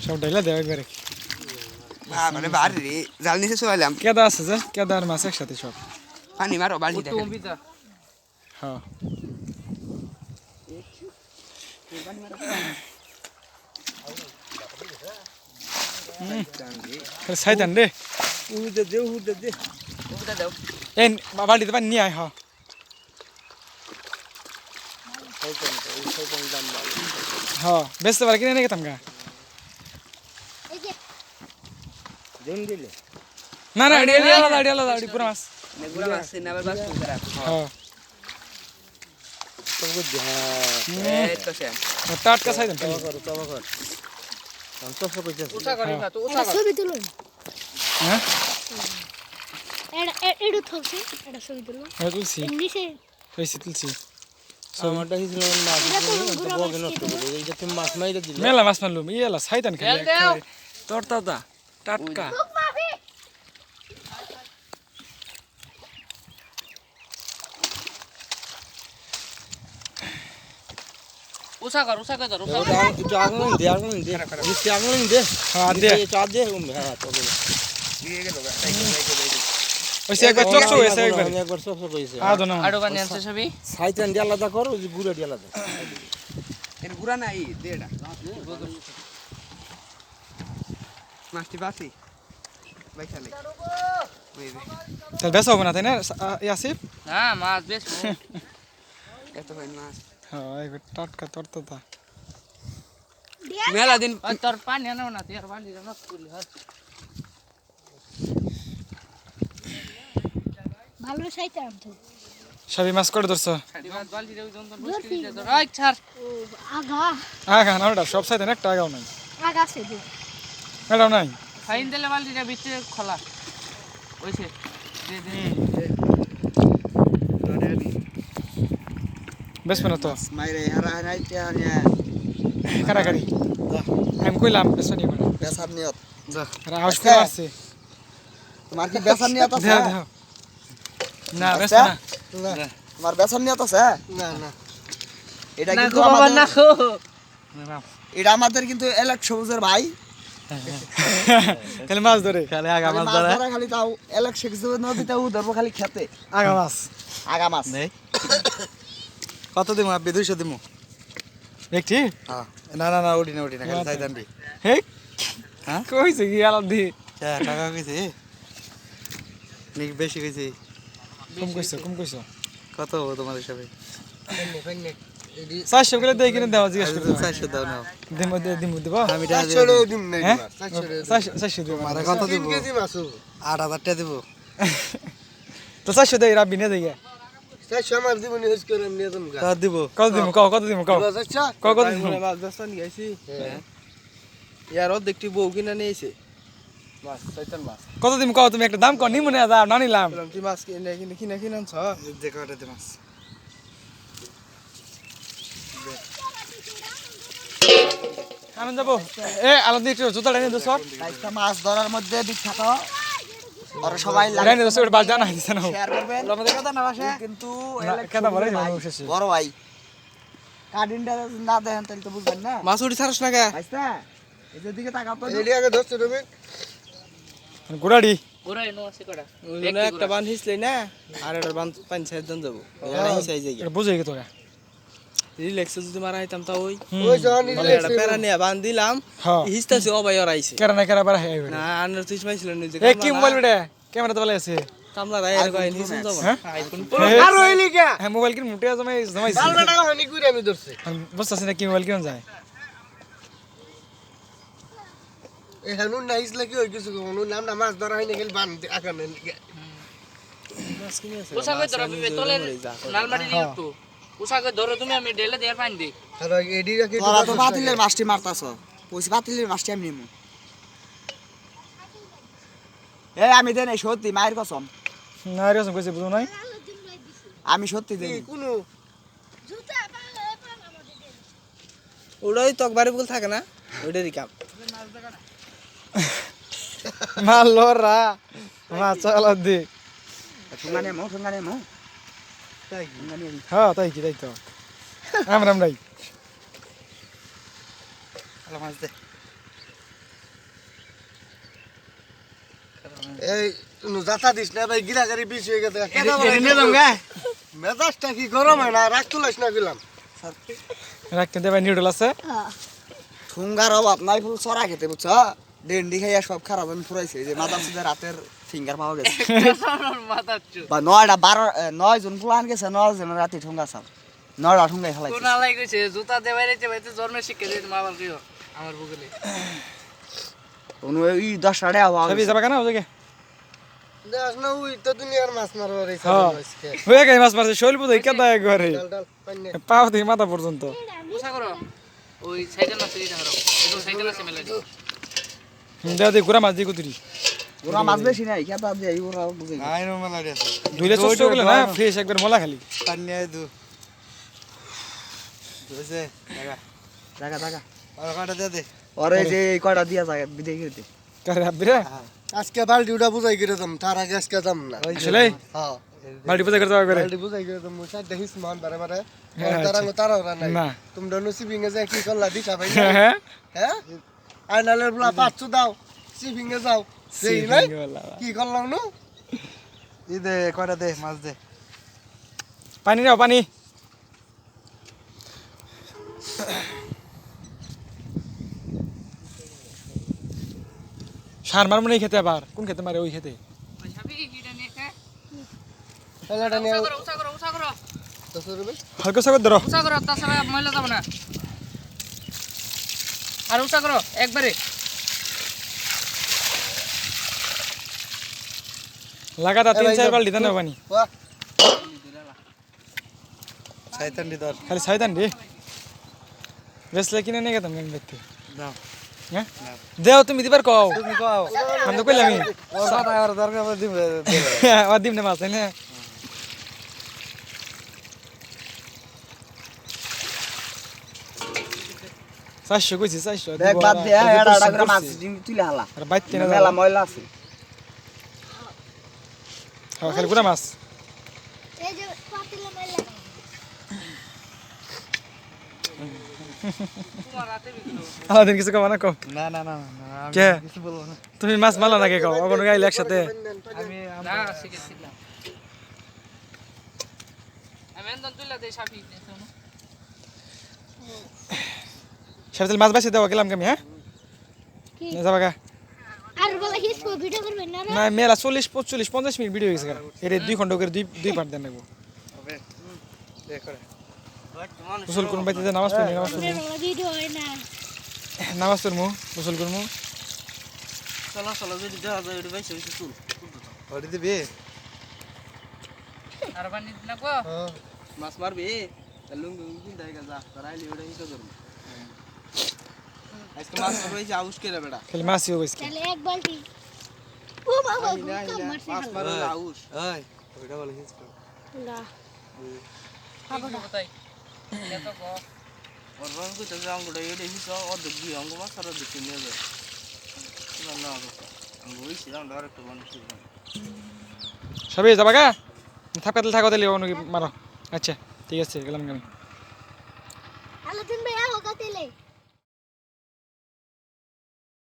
সব ডাইলা দেওয়া একবারে মানে বাড়ি জাল নিচে চলাইলাম কেদা আছে যে কেদা আর মাছ একসাথে সব পানি মারো বালতি দেখেন হ্যাঁ সাইতান রে উদে দে দাও এই বালতিতে পানি নিয়ে আয় হ্যাঁ হ্যাঁ বেচতে পারে কিনে নিয়ে গেতাম গা দিলে না না এডি আলাদা এডি পুরো মাছ নেগুলা মাছ না আবার বাস করা হ্যাঁ তবু এই তো সেম টাটকা সাইতান তবা কর সব কইছে উঠা করি না তো উঠা ছবি তুলুন হ্যাঁ এডু থলছে এটা ছবি তুলুন হ্যাঁ তুলছি নিচে তুলছি আমারটা হিসেবে মাছ বগে নষ্ট করে এই যে তুমি মাছ মাইরা দিলে মেলা মাছ মারলুম ইয়েলা সাইতান খালি তরতাজা টাটকা উঠা কর ধর একটু আগুন দে বেশি আগুন দে হ্যাঁ দে চা দে হ্যাঁ তো দিয়ে গেল ওইসে একবার চকচক হয়েছে একবার সব হইছে আদো না আড়ো বানি আনছে সবই সাইতান দিয়ে আলাদা করো ওই গুড়া দিয়ে আলাদা এর গুড়া নাই দে এটা মাছটি বাসি বাইসালে তাহলে বেসা হবে না তাই না ইয়াসিফ না মাছ বেশ এত হয় মাছ হ্যাঁ একবার টাটকা তরতাজা মেলা দিন তোর পানি আনো না তোর বালি না তুলি হর ভালো সাইতে আনতো সবই মাছ করে ধরছো মাছ বালি রে যন্তন মুশকিল দে তোর আই ছাড় আগা আগা না ওটা সব সাইতান একটা আগাও নাই আগা আছে দে এটাও নাই ফাইন দিলে বালিটা ভিতরে খোলা ওইছে দে বেশ না তো মাইরে হারা হারাইতে আনিয়া কারাকারি আমি কইলাম বেশ নি মানে বেসার নিয়ত হাউস করে আছে তোমার কি বেসার নিয়ত আছে দেও দেও না বেশ না তোমার বেসার নিয়ত আছে না এটা কিন্তু বাবা আমাদের না খো এটা আমাদের কিন্তু এলাক সবুজের ভাই খালি মাছ ধরে খালি আগা মাছ ধরা খালি তাও এলাক সবুজের নদীতে ও ধরবো খালি খেতে আগা মাছ নেই কত দিমু আব্বে 200 দিমু দেখছি হ্যাঁ না ওডি না খালি সাইতান রে হে হ্যাঁ কইছে কি আলাদ দি টাকা কইছে নি বেশি কইছে কম কইছো কত হবে তোমার হিসাবে 400 করে দেই কিনে দাও জিজ্ঞেস করে 400 দাও না দিমু দেব আমি 400 দিম নাই 400 দেব মারা কত দেব 3 কেজি মাছ 8000 টাকা দেব তো 400 দেই রাব্বি নে দেই 400 আমার দিব নি হস করে নিয়ে দম কত দিব কত দিব কত দিব মাছ বেচন গেছি ইয়ার দেখটি বউ কিনা নিয়েছে মাছ শয়তান মাছ কত দিব কও তুমি একটা দাম কর নি মনে দাও না নিলাম তুই মাছ কিনে আনছ দেখো এটা দে মাছ আমি যাবো আলাদা একটু জুতাটা নিয়ে দোসর আজকে মাছ ধরার মধ্যে বিখ্যাত আর সবাই লাইনে দোসর বাল জানা দিছে না শেয়ার করবেন আমাদের কথা না ভাষা কিন্তু কেন বলে শেষে বড় ভাই কার্ডিনটা না দেখেন তাহলে তো বুঝবেন না মাছ উঠি ছাড়ছ না কে আইস্তা এদের দিকে তাকাও তো এডি আগে ধরছো তুমি গুড়াড়ি ওরাই নো আছে কড়া ওইগুলো একটা বান হিসলে না আর একটা বান পাঁচ সাইড জন যাবো এটা হিসাই যাই এটা বুঝে গেতো গা রিল্যাক্স যদি মারা হইতাম তা ওই ওই জন একটা প্যারা নিয়ে বান দিলাম হ্যাঁ হিসতাছে ও ভাই ওর আইছে কেরা বার হে না আনার তুই পাইছিল না যে এ কি মোবাইল বেটা ক্যামেরা তো ভালো আছে কামলা রাই আর কই হিসুন যাব হ্যাঁ আইফোন আর হইলি কে হ্যাঁ মোবাইল কি মুটে জমাইছি বালটা টাকা হয়নি কইরা আমি ধরছে বুঝতাছ না কি মোবাইল কিন যায় এই হানুন নাইস লাগি হই কিছু কোন নাম না মাছ ধরা হয়নি গেল বান আকানে পোশাকে ধরো তোলে নালমাটি দিয়ে একটু পোশাকে ধরো তুমি আমি ঢেলে দেয়ার পানি দিই আর এডি রাখি তোরা তো বাতিলের মাছটি মারতাছ কইছি বাতিলের মাছটি আমি নিমু এ আমি দেন এই সত্যি মায়ের কসম না রে কইছে বুঝো নাই আমি সত্যি দেই কোন জুতা পালা আমাদের দে ওড়াই তক বাড়ি বল থাকে না ওইটারই কাম মারলো রা মাছ চালা দে ঠুঙ্গানে মো তাই হ্যাঁ তাই তো আমরাই মাছ দে এই যাতা দিস না ভাই গিরাগারি বেশি হয়ে গেছে এনে দাম গা মেজাজটা কি গরম হয় না রাগ তুলাস না গেলাম রাখতে দে ভাই নিউডল আছে হ্যাঁ ঠুঙ্গার অভাব নাই ফুল চড়া খেতে বুঝছ ডেন্ডি খাইয়া সব খারাপ আমি ফুরাইছে এই যে মাদার সিধা রাতের ফিঙ্গার পাওয়া গেছে মাথার চুল বা 9 জন ফুলান গেছে 9 জন রাতে ঠুঙ্গা সাল 9টা ঠুঙ্গাই ফেলাইছে কোনা লাই কইছে জুতা দে বাইরেতে বাইতে জন্মের শিক্ষা দিয়ে মা বাবা কিও আমার বুকেলে কোন এই 10 টাকা পাওয়া সবই গেছে যাবা কেন ওদিকে দেখ না ওই তো দুনিয়ার মাছ মারবার এই হ্যাঁ আজকে হয়ে গেছে মাছ মারছে শৈল বুঝে কেদা ঘরে ডাল ডাল পানি পাও থেকে মাথা পর্যন্ত উষা করো ওই সাইকেল আছে এটা করো এটা সাইকেল আছে মেলে দেও দে গুড়া মাছ দি কুতুরি ওরা মাছ বেশি নাই কেটা দিয়ে ওরা বুঝে নাই নো মেলা আছে দুইলে চষ্ট গুলো না ফ্রেশ একবার মোলা খালি পানি আই দু বুঝছে জায়গা জায়গা আর কাটা দে দে ওরে যে এই কয়টা দিয়া যায় বিদেই গেতে কারে আবিরে আজকে বালতি উঠা বুঝাই করে দাম তার আগে আজকে দাম না আসলে হ্যাঁ বাড়ি পূজা করতে হবে বালতি বুঝাই করে দাম মুসা দেখিস মান বারে বারে হ্যাঁ, তারা ওরা নাই না তোমরা নসিবিং এ যায় কি করলা দিছা ভাই হ্যাঁ হ্যাঁ আর নালের বলা 500 দাও সিবিং এ যাও সেই নাই কি করলাম নো ই দে কয়টা দে মাছ দে পানি নাও পানি সার মার মনে খেতে আবার কোন খেতে মারে ওই খেতে ভাবি কিটা নিয়ে খা এলাটা নিয়ে উষা করো 10 রুপে হালকা সাগর ধরো উষা করো তাছাড়া ময়লা যাব না আর উষা করো একবারে লাগাতার 3-4 বালতি দেন পানি বাহ শয়তান দি দর খালি শয়তান রে বেসলে কিনে নিয়ে গেতাম গান দেখতে দাও হ্যাঁ দেও তুমি দিবার কও তুমি কও আমি তো কইলামই সাদা আর দরকার দিবে আর দিম না মাছ তাই না চারশো কইছি 400 দেখ বাদ দে এড়া করে মাছ তুলে হালা আর বাইতে না মেলা ময়লা আছে খালি গুড়া মাছ এই যে পাতিলে মেলা তোমার রাতে বিকেল আমাদের কিছু কমা না কও না না না কে কিছু বলবো না তুমি মাছ মারলা নাকি কও ওখানে গাইলে একসাথে আমি না শিখেছিলাম আমি এন্দন তুইলা দেই সাফি দেখছো না সাবিতাল মাছ বাসি দেওয়া গেলাম আমি হ্যাঁ কি যাবা গা আর বলা হিস কো ভিডিও করবেন না না মেলা 40-45-50 মিনিট ভিডিও হয়েছে এটা 2 ঘন্টা করে দুই পার্ট দেন লাগবো হবে দে করে গোসল করুন বাইতে নামাজ পড়ি নামাজ পড়ি বলা ভিডিও হয় না নামাজ পড়মু গোসল করমু চলো চলো যদি দেখা যায় এটা বাইছে হইছে চুল ওরে দিবি আর পানি না গো মাছ মারবি লুঙ্গি কিন দেয় যা তারাইলি ওটা হিসা করব আজকে মাছ মারবি যে আউশ করে বেটা খালি মাছই হইছে তাহলে এক বালতি ও বাবা কম মারছে মাছ মারলে আউশ ওই ওইটা বলে হিস কর না তাই এত গো ওর রং কইতে যে অঙ্গটা এটা হিসা অর্ধেক দুই অঙ্গ মাছ আর অর্ধেক নিয়ে যাবে না না অঙ্গ হইছে আমরা আরেকটা বানাচ্ছি সবে যাবা গা থাকো তাহলে অন্য মারো আচ্ছা ঠিক আছে গেলাম আমি আলো তুমি আও কাতেলে